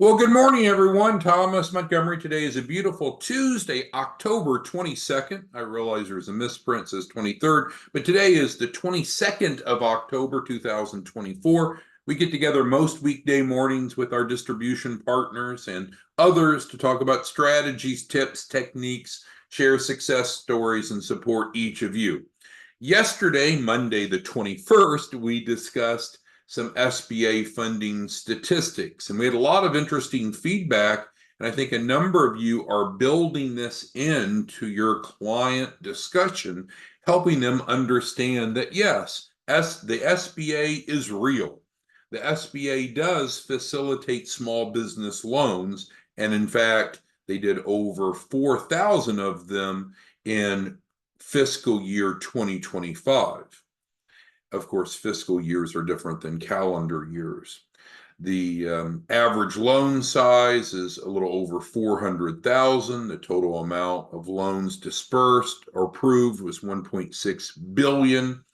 Well, good morning, everyone. Thomas Montgomery. Today is a beautiful Tuesday, October 22nd. I realize there's a misprint, says 23rd, but today is the 22nd of October, 2024. We get together most weekday mornings with our distribution partners and others to talk about strategies, tips, techniques, share success stories, and support each of you. Yesterday, Monday the 21st, we discussed some SBA funding statistics. And we had a lot of interesting feedback. And I think a number of you are building this into your client discussion, helping them understand that, yes, the SBA is real. The SBA does facilitate small business loans. And in fact, they did over 4,000 of them in fiscal year 2025. Of course, fiscal years are different than calendar years. The average loan size is a little over 400,000. The total amount of loans dispersed or approved was 1.6 billion.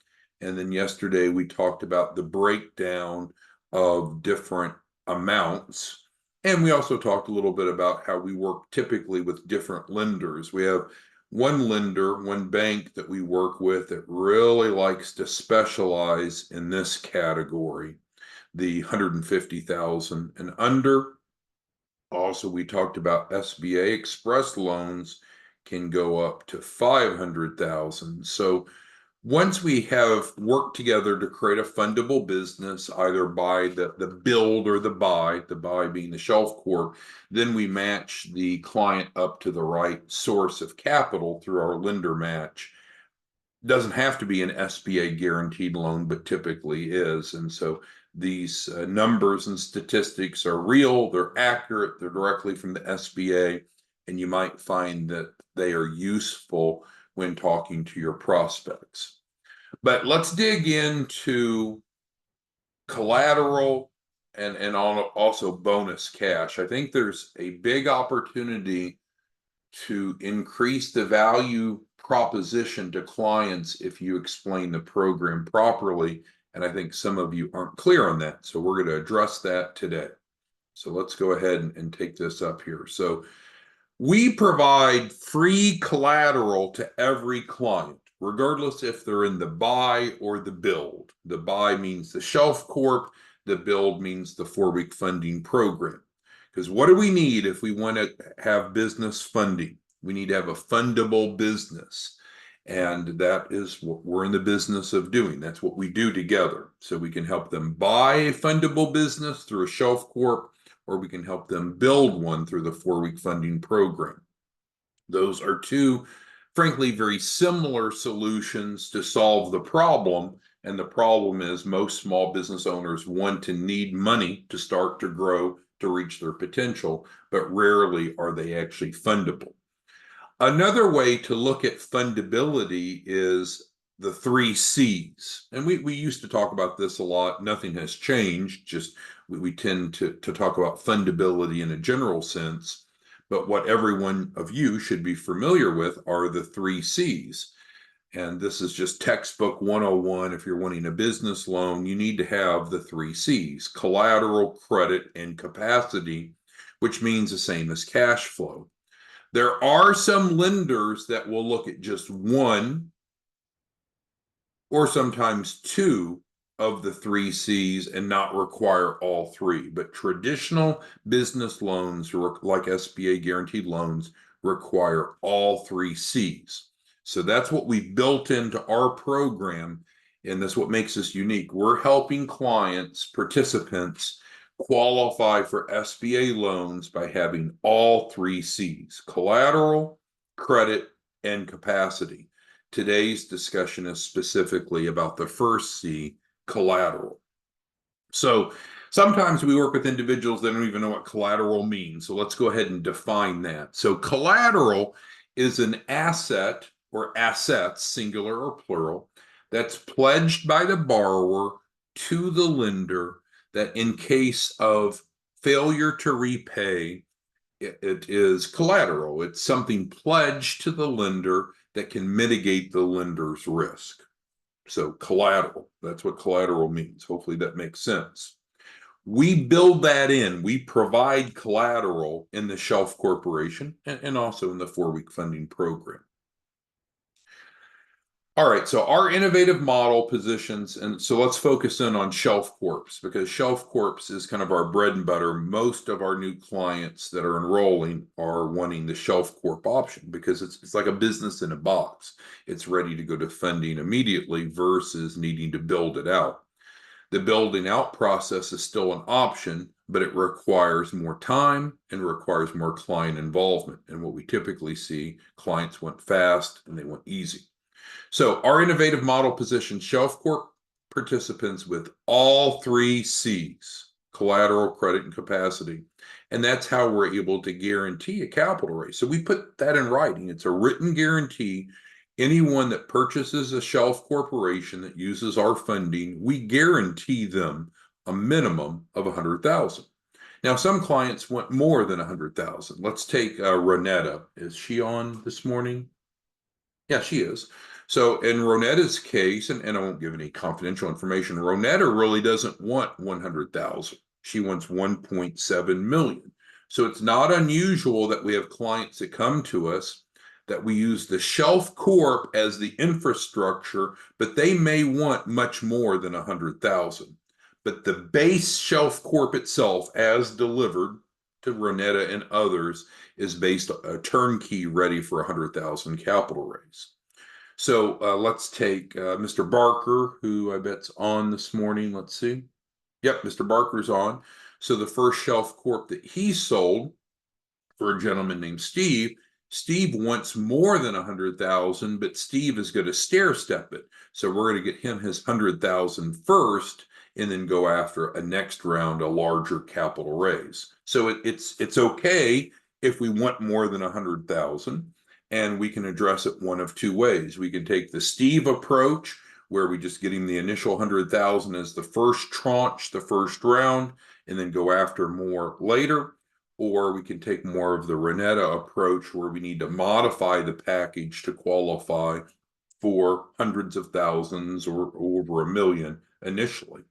And then yesterday we talked about the breakdown of different amounts. And we also talked a little bit about how we work typically with different lenders. We have one lender, one bank that we work with that really likes to specialize in this category, the 150,000 and under. Also, we talked about SBA express loans can go up to 500,000. So once we have worked together to create a fundable business, either by the build or the buy being the shelf corp, then we match the client up to the right source of capital through our lender match. It doesn't have to be an SBA guaranteed loan, but typically is. And so these numbers and statistics are real, they're accurate, they're directly from the SBA, and you might find that they are useful when talking to your prospects. But let's dig into collateral and also bonus cash. I think there's a big opportunity to increase the value proposition to clients if you explain the program properly. And I think some of you aren't clear on that. So we're going to address that today. So let's go ahead and take this up here. So we provide free collateral to every client, regardless if they're in the buy or the build. The buy means the shelf corp, the build means the 4-week funding program. Because what do we need if we want to have business funding? We need to have a fundable business. And that is what we're in the business of doing. That's what we do together. So we can help them buy a fundable business through a shelf corp, or we can help them build one through the 4-week funding program. Those are two, frankly, very similar solutions to solve the problem. And the problem is most small business owners want to need money to start to grow, to reach their potential, but rarely are they actually fundable. Another way to look at fundability is the 3 C's. And we used to talk about this a lot. Nothing has changed, just we tend to talk about fundability in a general sense. But what every one of you should be familiar with are the 3 C's. And this is just textbook 101. If you're wanting a business loan, you need to have the 3 C's: collateral, credit, and capacity, which means the same as cash flow. There are some lenders that will look at just one or sometimes two of the 3 C's and not require all three. But traditional business loans, like SBA guaranteed loans, require all 3 C's. So that's what we built into our program, and that's what makes us unique. We're helping clients, participants, qualify for SBA loans by having all 3 C's: collateral, credit, and capacity. Today's discussion is specifically about the first C, collateral. So sometimes we work with individuals that don't even know what collateral means. So let's go ahead and define that. So collateral is an asset or assets, singular or plural, that's pledged by the borrower to the lender, that in case of failure to repay, it is collateral. It's something pledged to the lender that can mitigate the lender's risk. So collateral, that's what collateral means. Hopefully that makes sense. We build that in. We provide collateral in the shelf corporation and also in the 4-week funding program. All right, so our innovative model positions, and so let's focus in on Shelf Corps because Shelf Corps is kind of our bread and butter. Most of our new clients that are enrolling are wanting the Shelf Corp option because it's like a business in a box. It's ready to go to funding immediately versus needing to build it out. The building out process is still an option, but it requires more time and requires more client involvement. And what we typically see, clients want fast and they want easy. So our innovative model positions Shelf Corp participants with all 3 C's, collateral, credit, and capacity. And that's how we're able to guarantee a capital raise. So we put that in writing. It's a written guarantee. Anyone that purchases a Shelf Corporation that uses our funding, we guarantee them a minimum of $100,000. Now, some clients want more than $100,000. Let's take Ronetta. Is she on this morning? Yeah, she is. So in Ronetta's case, and I won't give any confidential information, Ronetta really doesn't want 100,000. She wants 1.7 million. So it's not unusual that we have clients that come to us that we use the Shelf Corp as the infrastructure, but they may want much more than 100,000. But the base Shelf Corp itself, as delivered to Ronetta and others, is based on a turnkey ready for 100,000 capital raise. So let's take Mr. Barker, who I bet's on this morning. Let's see. Yep, Mr. Barker's on. So the first Shelf Corp that he sold for a gentleman named Steve, Steve wants more than 100,000, but Steve is going to stair step it. So we're going to get him his 100,000 first, and then go after a next round, a larger capital raise. So it's okay if we want more than 100,000. And we can address it one of 2 ways. We can take the Steve approach, where we just get him the initial 100,000 as the first tranche, the first round, and then go after more later. Or we can take more of the Ronetta approach, where we need to modify the package to qualify for hundreds of thousands or over $1 million initially.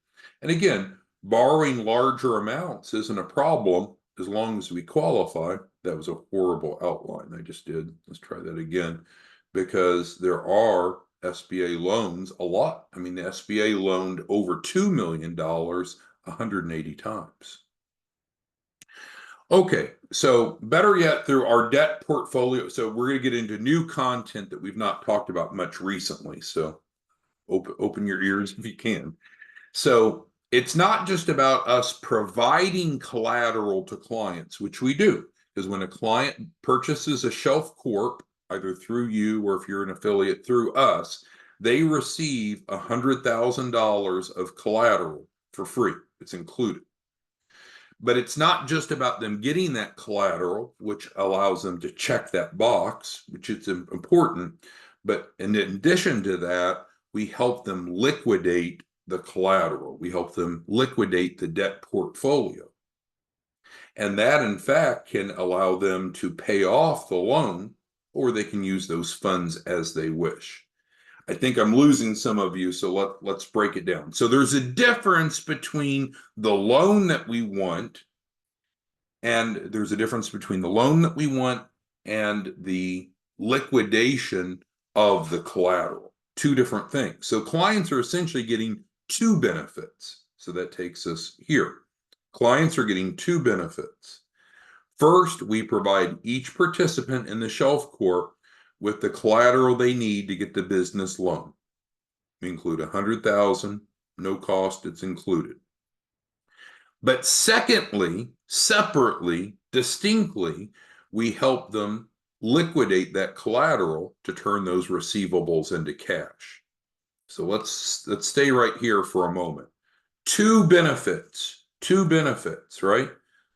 And again, borrowing larger amounts isn't a problem as long as we qualify. That was a horrible outline I just did. Let's try that again, because there are SBA loans a lot. I mean, the SBA loaned over $2 million 180 times. Okay, so better yet, through our debt portfolio. So we're going to get into new content that we've not talked about much recently. So open your ears if you can. So it's not just about us providing collateral to clients, which we do. Because when a client purchases a Shelf Corp, either through you or if you're an affiliate through us, they receive $100,000 of collateral for free. It's included. But it's not just about them getting that collateral, which allows them to check that box, which is important. But in addition to that, we help them liquidate the collateral. We help them liquidate the debt portfolio. And that, in fact, can allow them to pay off the loan, or they can use those funds as they wish. I think I'm losing some of you, so let's break it down. So there's a difference between the loan that we want, and there's a difference between the loan that we want and the liquidation of the collateral. 2 different things. So clients are essentially getting 2 benefits. So that takes us here. Clients are getting 2 benefits. First, we provide each participant in the Shelf Corp with the collateral they need to get the business loan. We include 100,000, no cost, it's included. But secondly, separately, distinctly, we help them liquidate that collateral to turn those receivables into cash. So let's stay right here for a moment. 2 benefits, right?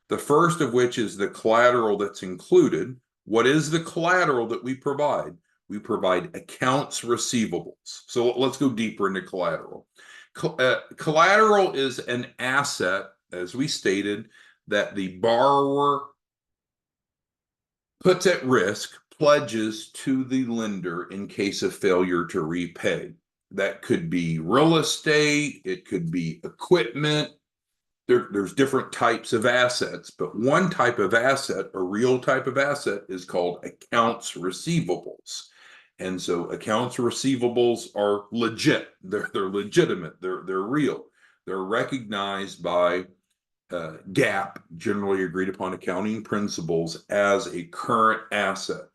The first of which is the collateral that's included. What is the collateral that we provide? We provide accounts receivables. So let's go deeper into collateral. Collateral is an asset, as we stated, that the borrower puts at risk, pledges to the lender in case of failure to repay. That could be real estate, it could be equipment. there's different types of assets, but one type of asset, a real type of asset, is called accounts receivables. And so accounts receivables are legit. They're legitimate. They're real. They're recognized by GAAP, generally agreed upon accounting principles, as a current asset.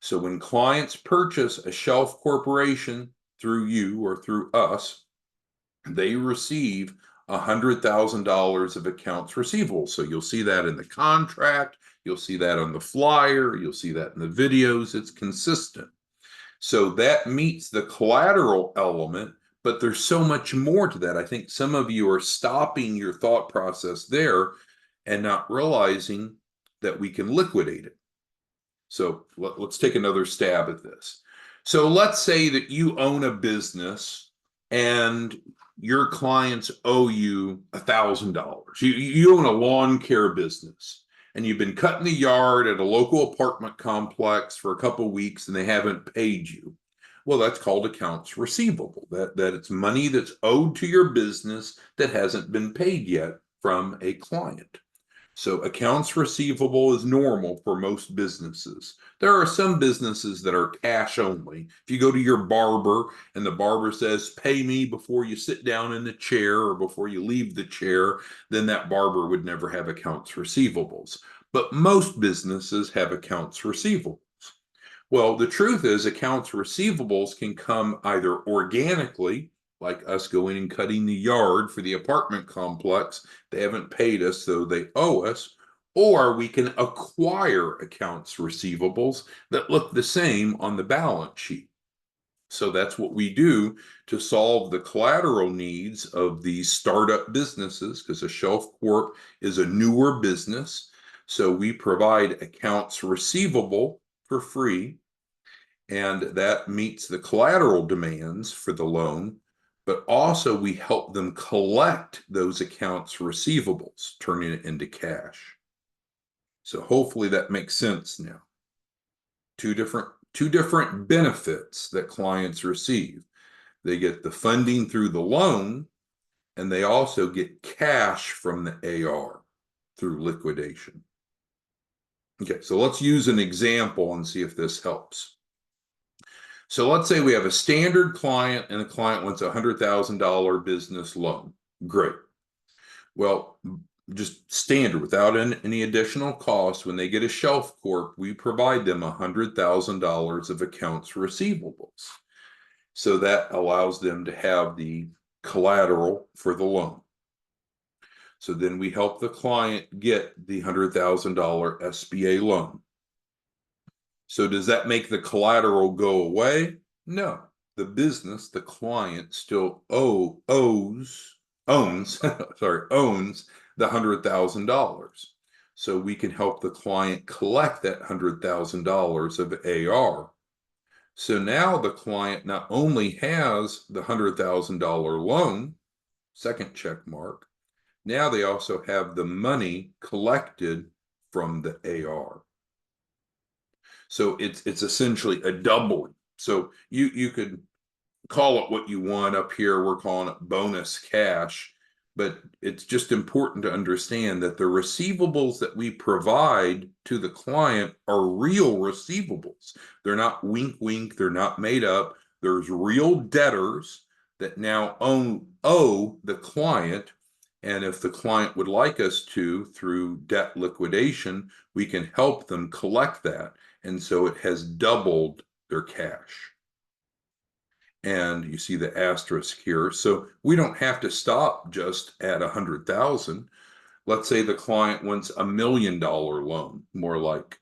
So when clients purchase a shelf corporation through you or through us, they receive $100,000 of accounts receivable. So you'll see that in the contract, you'll see that on the flyer, you'll see that in the videos. It's consistent. So that meets the collateral element, but there's so much more to that. I think some of you are stopping your thought process there and not realizing that we can liquidate it. So let's take another stab at this. So let's say that you own a business and your clients owe you $1,000. You own a lawn care business and you've been cutting the yard at a local apartment complex for a couple of weeks and they haven't paid you. Well, that's called accounts receivable. That it's money that's owed to your business that hasn't been paid yet from a client. So accounts receivable is normal for most businesses. There are some businesses that are cash only. If you go to your barber and the barber says, pay me before you sit down in the chair or before you leave the chair, then that barber would never have accounts receivables. But most businesses have accounts receivables. Well, the truth is accounts receivables can come either organically, like us going and cutting the yard for the apartment complex. They haven't paid us, so they owe us. Or we can acquire accounts receivables that look the same on the balance sheet. So that's what we do to solve the collateral needs of these startup businesses, because a shelf corp is a newer business. So we provide accounts receivable for free, and that meets the collateral demands for the loan. But also we help them collect those accounts receivables, turning it into cash. So hopefully that makes sense now. Two different benefits that clients receive. They get the funding through the loan, and they also get cash from the AR through liquidation. Okay, so let's use an example and see if this helps. So let's say we have a standard client and the client wants a $100,000 business loan. Great. Well, just standard without any additional cost. When they get a shelf corp, we provide them $100,000 of accounts receivables. So that allows them to have the collateral for the loan. So then we help the client get the $100,000 SBA loan. So does that make the collateral go away? No. The business, the client, still owns the $100,000. So we can help the client collect that $100,000 of AR. So now the client not only has the $100,000 loan, second check mark, now they also have the money collected from the AR. So it's essentially a doubling. So you could call it what you want. Up here, we're calling it bonus cash, but it's just important to understand that the receivables that we provide to the client are real receivables. They're not wink, wink. They're not made up. There's real debtors that now owe the client. And if the client would like us to, through debt liquidation, we can help them collect that. And so it has doubled their cash. And you see the asterisk here. So we don't have to stop just at 100,000. Let's say the client wants $1 million loan, more like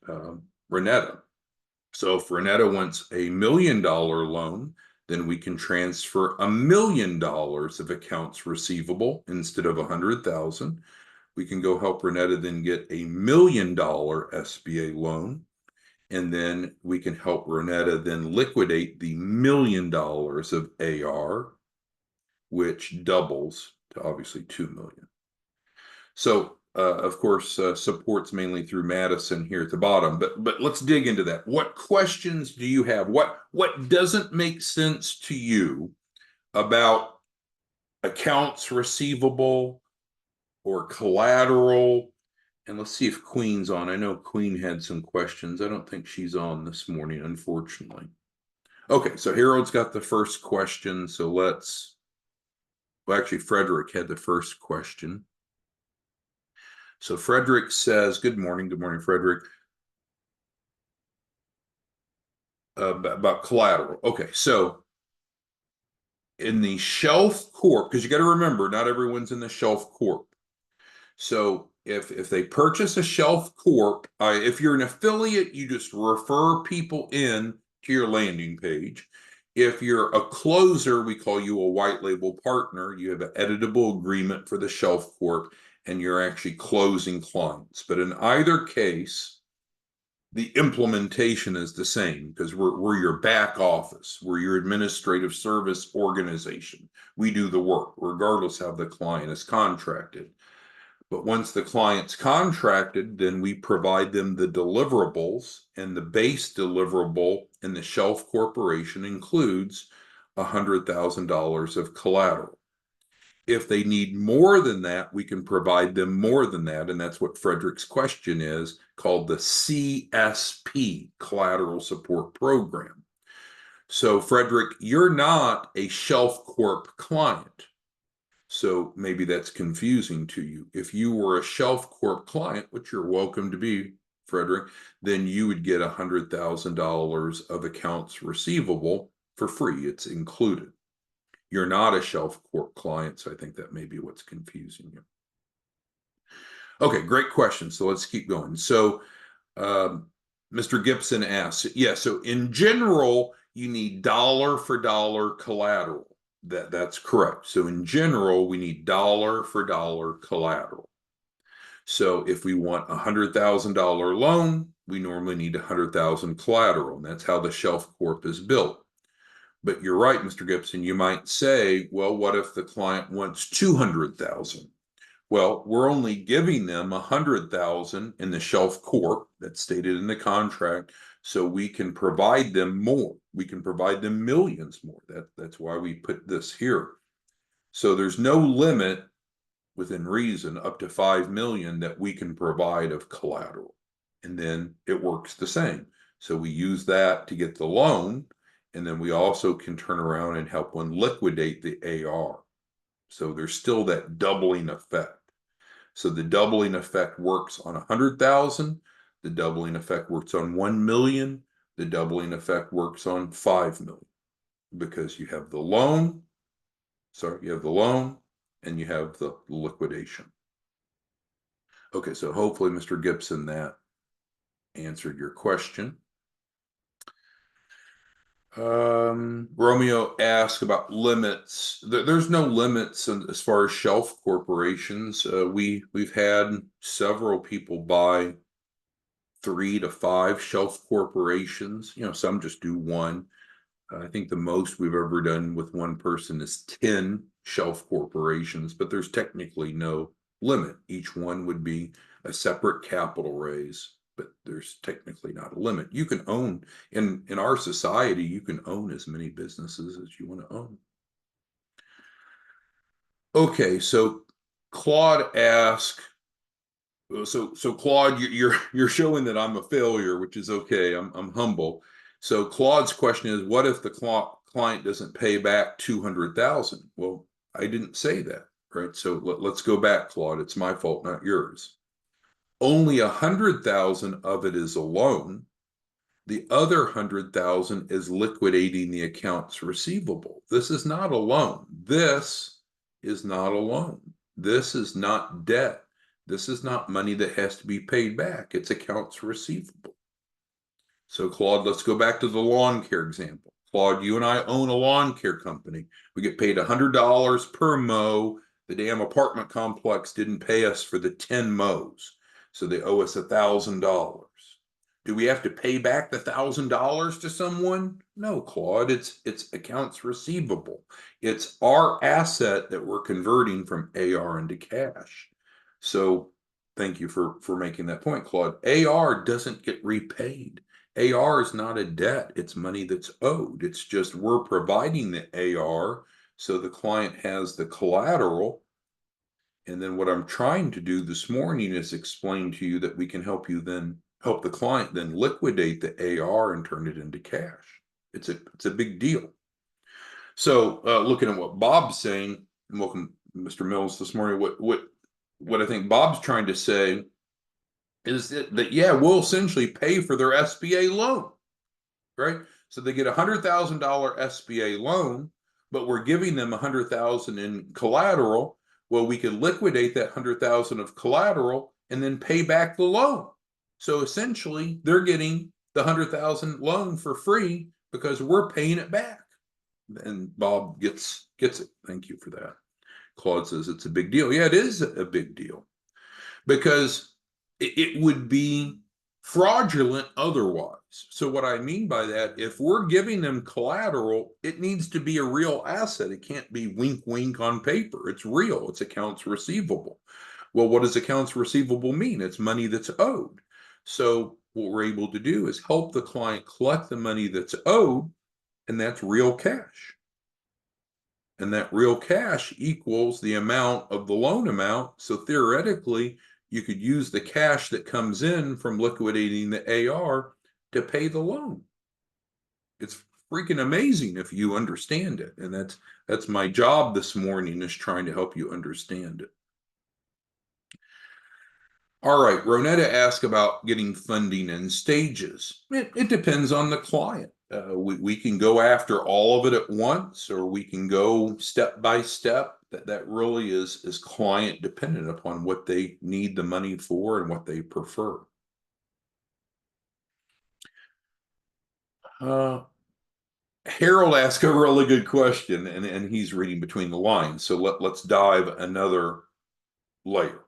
Renetta. So if Renetta wants $1 million loan, then we can transfer $1 million of accounts receivable instead of 100,000. We can go help Renetta then get $1 million SBA loan. And then we can help Renetta then liquidate the $1 million of AR, which doubles to obviously 2 million. So, of course, support's mainly through Madison here at the bottom, but let's dig into that. What questions do you have? What doesn't make sense to you about accounts receivable or collateral. And let's see if Queen's on. I know Queen had some questions. I don't think she's on this morning, unfortunately. Okay, so Harold's got the first question. So well, actually, Frederick had the first question. So Frederick says, good morning, Frederick. About collateral. Okay, so in the shelf corp, because you got to remember, not everyone's in the shelf corp. So if they purchase a shelf corp, if you're an affiliate, you just refer people in to your landing page. If you're a closer, we call you a white label partner. You have an editable agreement for the shelf corp, and you're actually closing clients. But in either case, the implementation is the same because we're your back office. We're your administrative service organization. We do the work regardless how the client is contracted. But once the client's contracted, then we provide them the deliverables, and the base deliverable in the shelf corporation includes $100,000 of collateral. If they need more than that, we can provide them more than that. And that's what Frederick's question is, called the CSP, Collateral Support Program. So Frederick, you're not a Shelf Corp client. So maybe that's confusing to you. If you were a Shelf Corp client, which you're welcome to be, Frederick, then you would get $100,000 of accounts receivable for free. It's included. You're not a Shelf Corp client, so I think that may be what's confusing you. Okay, great question. So let's keep going. So Mr. Gibson asks, yeah, so in general, you need dollar for dollar collateral. That's correct. So in general, we need dollar for dollar collateral. So if we want a $100,000 loan, we normally need 100,000 collateral, and that's how the Shelf Corp is built. But you're right, Mr. Gibson, you might say, well, what if the client wants 200,000? Well, we're only giving them 100,000 in the Shelf Corp that's stated in the contract, so we can provide them more. We can provide them millions more. That's why we put this here. So there's no limit within reason up to 5 million that we can provide of collateral. And then it works the same. So we use that to get the loan, and then we also can turn around and help one liquidate the AR. So there's still that doubling effect. So the doubling effect works on 100,000. The doubling effect works on 1 million. The doubling effect works on 5 million, because you have the loan. Sorry, you have the loan and you have the liquidation. Okay, so hopefully, Mr. Gibson, that answered your question. Romeo asked about limits. There's no limits as far as shelf corporations. We've had several people buy 3 to 5 shelf corporations. Some just do one. I think the most we've ever done with one person is 10 shelf corporations, but there's technically no limit. Each one would be a separate capital raise, but there's technically not a limit. You can own, in our society, you can own as many businesses as you want to own. Okay, so Claude asked, so Claude, you're showing that I'm a failure, which is okay. I'm humble. So Claude's question is, what if the client doesn't pay back 200,000? Well, I didn't say that, right? So let's go back, Claude. It's my fault, not yours. Only 100,000 of it is a loan. The other 100,000 is liquidating the accounts receivable. This is not a loan. This is not a loan. This is not debt. This is not money that has to be paid back. It's accounts receivable. So Claude, let's go back to the lawn care example. Claude, you and I own a lawn care company. We get paid $100 per mow. The damn apartment complex didn't pay us for the 10 mows, so they owe us $1,000. Do we have to pay back the $1,000 to someone? No, Claude, it's accounts receivable. It's our asset that we're converting from AR into cash. So thank you for making that point, Claude. AR doesn't get repaid. AR is not a debt. It's money that's owed. It's just we're providing the AR so the client has the collateral, And then what I'm trying to do this morning is explain to you that we can help you then help the client then liquidate the AR and turn it into cash. It's a big deal. So looking at what Bob's saying, and welcome Mr. Mills this morning, what I think Bob's trying to say is that yeah, we'll essentially pay for their SBA loan, right? So they get $100,000 SBA loan, but we're giving them $100,000 in collateral. Well, we could liquidate that $100,000 of collateral and then pay back the loan. So essentially, they're getting the $100,000 loan for free because we're paying it back. And Bob gets it. Thank you for that. Claude says it's a big deal. Yeah, it is a big deal because it would be fraudulent otherwise. So what I mean by that, if we're giving them collateral, it needs to be a real asset. It can't be wink, wink on paper. It's real. It's accounts receivable. Well, what does accounts receivable mean? It's money that's owed. So what we're able to do is help the client collect the money that's owed, and that's real cash. And that real cash equals the amount of the loan amount. So theoretically, you could use the cash that comes in from liquidating the AR to pay the loan. It's freaking amazing if you understand it. And that's my job this morning, is trying to help you understand it. All right, Ronetta asked about getting funding in stages. It depends on the client. We can go after all of it at once, or we can go step by step. That really is client dependent upon what they need the money for and what they prefer. Harold asked a really good question, and he's reading between the lines. So let's dive another layer.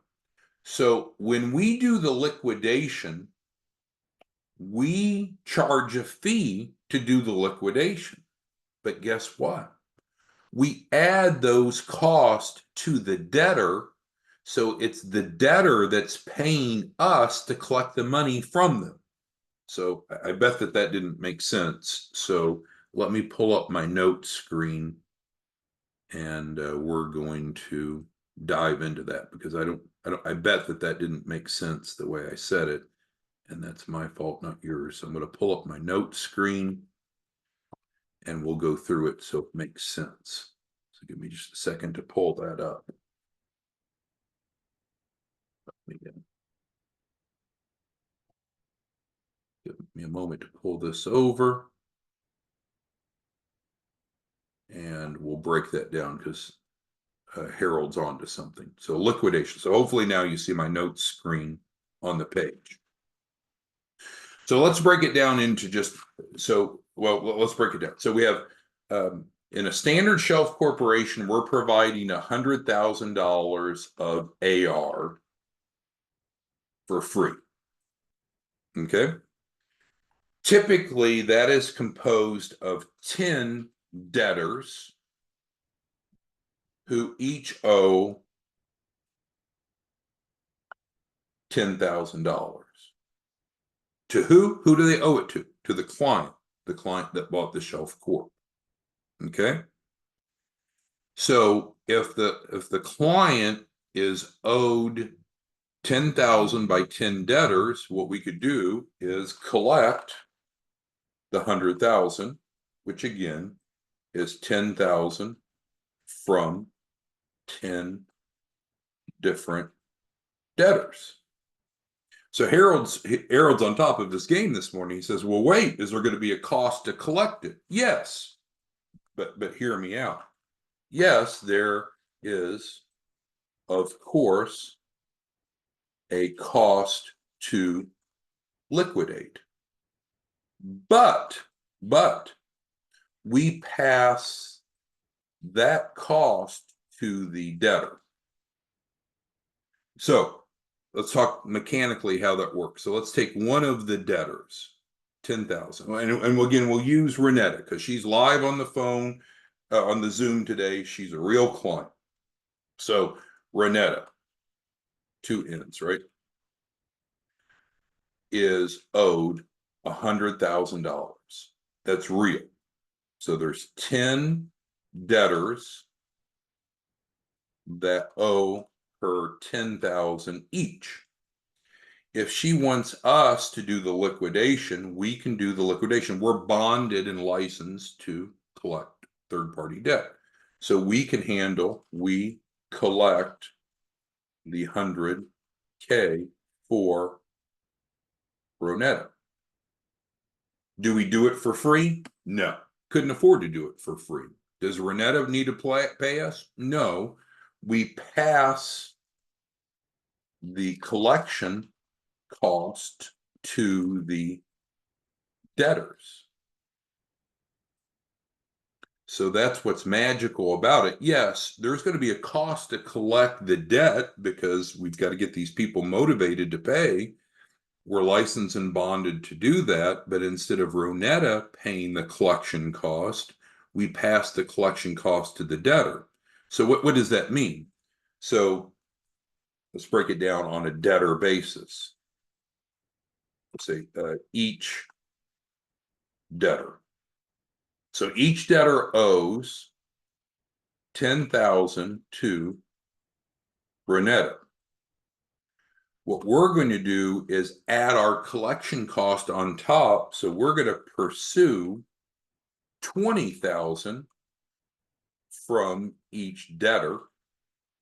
So when we do the liquidation, we charge a fee to do the liquidation. But guess what? We add those costs to the debtor. So it's the debtor that's paying us to collect the money from them. So I bet that didn't make sense. So let me pull up my notes screen, and we're going to dive into that, because I bet that didn't make sense the way I said it. And that's my fault, not yours. So I'm going to pull up my notes screen, and we'll go through it so it makes sense. So give me just a second to pull that up. Give me a moment to pull this over, and we'll break that down because Harold's onto something. So liquidation. So hopefully now you see my notes screen on the page. So let's break it down into let's break it down. So we have in a standard shelf corporation, we're providing $100,000 of AR for free. Okay. Typically, that is composed of 10 debtors who each owe $10,000. To who? Who do they owe it to? To the client that bought the shelf corp. Okay. So if the client is owed 10,000 by 10 debtors, what we could do is collect the 100,000, which again is 10,000 from 10 different debtors. So Harold's on top of his game this morning. He says, well, wait, is there going to be a cost to collect it? Yes. But hear me out. Yes, there is, of course, a cost to liquidate. But we pass that cost to the debtor. So let's talk mechanically how that works. So let's take one of the debtors, 10,000. And again, we'll use Renetta because she's live on the phone, on the Zoom today. She's a real client. So Renetta, 2 N's, right, is owed $100,000. That's real. So there's 10 debtors that owe her 10,000 each. If she wants us to do the liquidation, we can do the liquidation. We're bonded and licensed to collect third-party debt. So we collect the 100K for Ronetta. Do we do it for free? No. Couldn't afford to do it for free. Does Ronetta need to pay us? No. We pass the collection cost to the debtors. So that's what's magical about it. Yes, there's going to be a cost to collect the debt because we've got to get these people motivated to pay. We're licensed and bonded to do that, but instead of Ronetta paying the collection cost, we pass the collection cost to the debtor. So what does that mean? So let's break it down on a debtor basis. Let's say each debtor. So each debtor owes 10,000 to Ronetta. What we're going to do is add our collection cost on top. So we're going to pursue 20,000 from each debtor.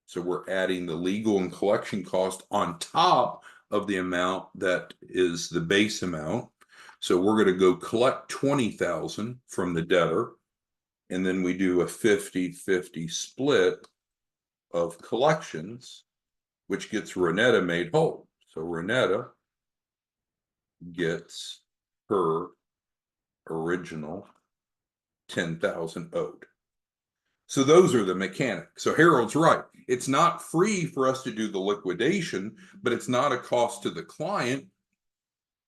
So we're adding the legal and collection cost on top of the amount that is the base amount. So we're going to go collect 20,000 from the debtor, and then we do a 50-50 split of collections, which gets Ronetta made whole. So Ronetta gets her original 10,000 owed. So those are the mechanics. So Harold's right. It's not free for us to do the liquidation, but it's not a cost to the client.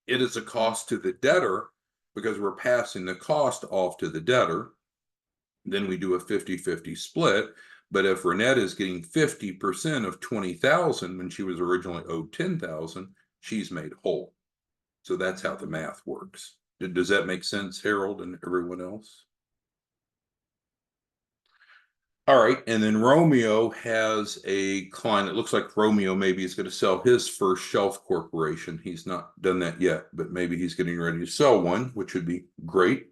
It is a cost to the debtor because we're passing the cost off to the debtor. Then we do a 50-50 split. But if Ronetta is getting 50% of 20,000 when she was originally owed 10,000, she's made whole. So that's how the math works. Does that make sense, Harold and everyone else? All right, and then Romeo has a client. It looks like Romeo maybe is going to sell his first shelf corporation. He's not done that yet, but maybe he's getting ready to sell one, which would be great.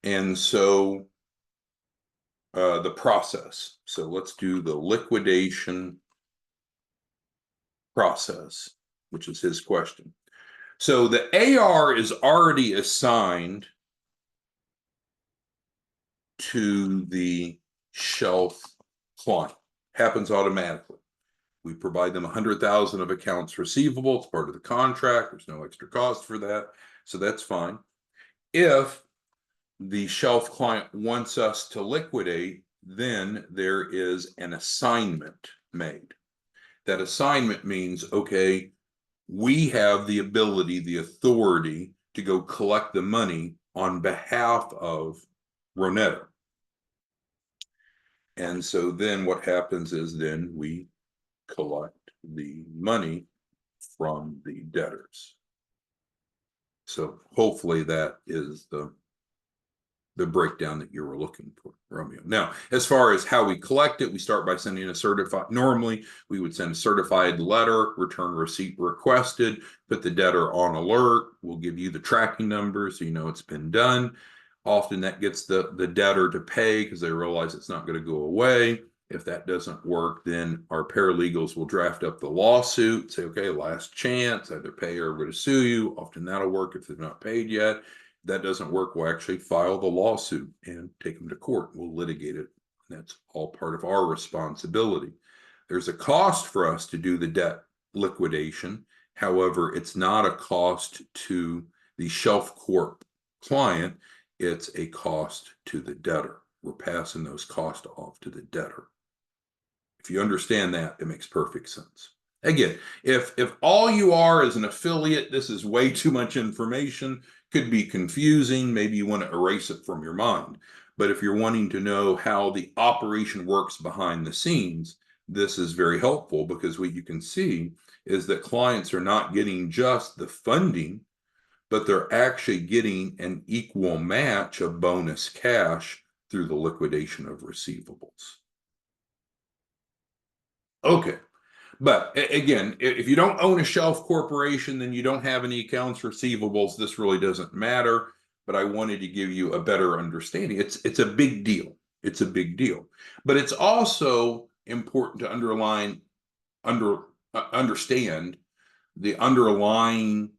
And so the process. So let's do the liquidation process, which is his question. So the AR is already assigned to the shelf client. Happens automatically. We provide them 100,000 of accounts receivable. It's part of the contract. There's no extra cost for that. So that's fine. If the shelf client wants us to liquidate, then there is an assignment made. That assignment means, okay, we have the ability, the authority to go collect the money on behalf of Ronetta. And so then what happens is then we collect the money from the debtors. So hopefully that is the breakdown that you were looking for, Romeo. Now, as far as how we collect it, we start by sending a certified. Normally, we would send a certified letter, return receipt requested, put the debtor on alert. We'll give you the tracking number so you know it's been done. Often that gets the debtor to pay because they realize it's not going to go away. If that doesn't work, then our paralegals will draft up the lawsuit, say, okay, last chance, either pay or we're going to sue you. Often that'll work if they've not paid yet. If that doesn't work, we'll actually file the lawsuit and take them to court. We'll litigate it. That's all part of our responsibility. There's a cost for us to do the debt liquidation. However, it's not a cost to the shelf corp client. It's a cost to the debtor. We're passing those costs off to the debtor. If you understand that, it makes perfect sense. Again, if all you are is an affiliate, this is way too much information, could be confusing. Maybe you want to erase it from your mind. But if you're wanting to know how the operation works behind the scenes, this is very helpful because what you can see is that clients are not getting just the funding, but they're actually getting an equal match of bonus cash through the liquidation of receivables. Okay, But again, if you don't own a shelf corporation, then you don't have any accounts receivables. This really doesn't matter. But I wanted to give you a better understanding. It's a big deal. It's a big deal. But it's also important to understand the underlying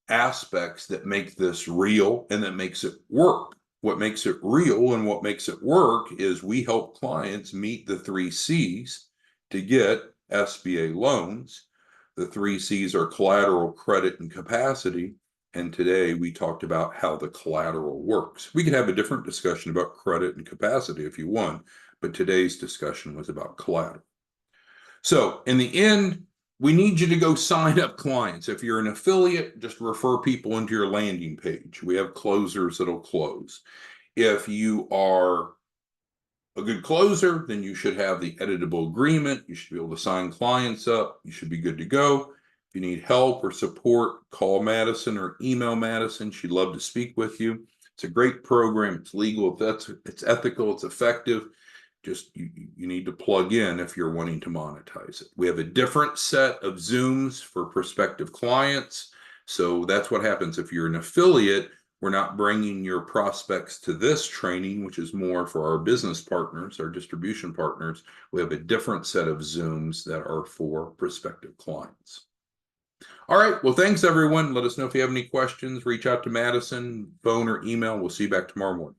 aspects that make this real and that makes it work. What makes it real and what makes it work is we help clients meet the 3 C's to get SBA loans. The 3 C's are collateral, credit, and capacity. And today we talked about how the collateral works. We could have a different discussion about credit and capacity if you want, but today's discussion was about collateral. So in the end, we need you to go sign up clients. If you're an affiliate, just refer people into your landing page. We have closers that'll close. If you are a good closer, then you should have the editable agreement. You should be able to sign clients up. You should be good to go. If you need help or support, call Madison or email Madison. She'd love to speak with you. It's a great program. It's legal. It's ethical. It's effective. Just you need to plug in if you're wanting to monetize it. We have a different set of Zooms for prospective clients. So that's what happens if you're an affiliate. We're not bringing your prospects to this training, which is more for our business partners, our distribution partners. We have a different set of Zooms that are for prospective clients. All right. Well, thanks, everyone. Let us know if you have any questions. Reach out to Madison, phone or email. We'll see you back tomorrow morning.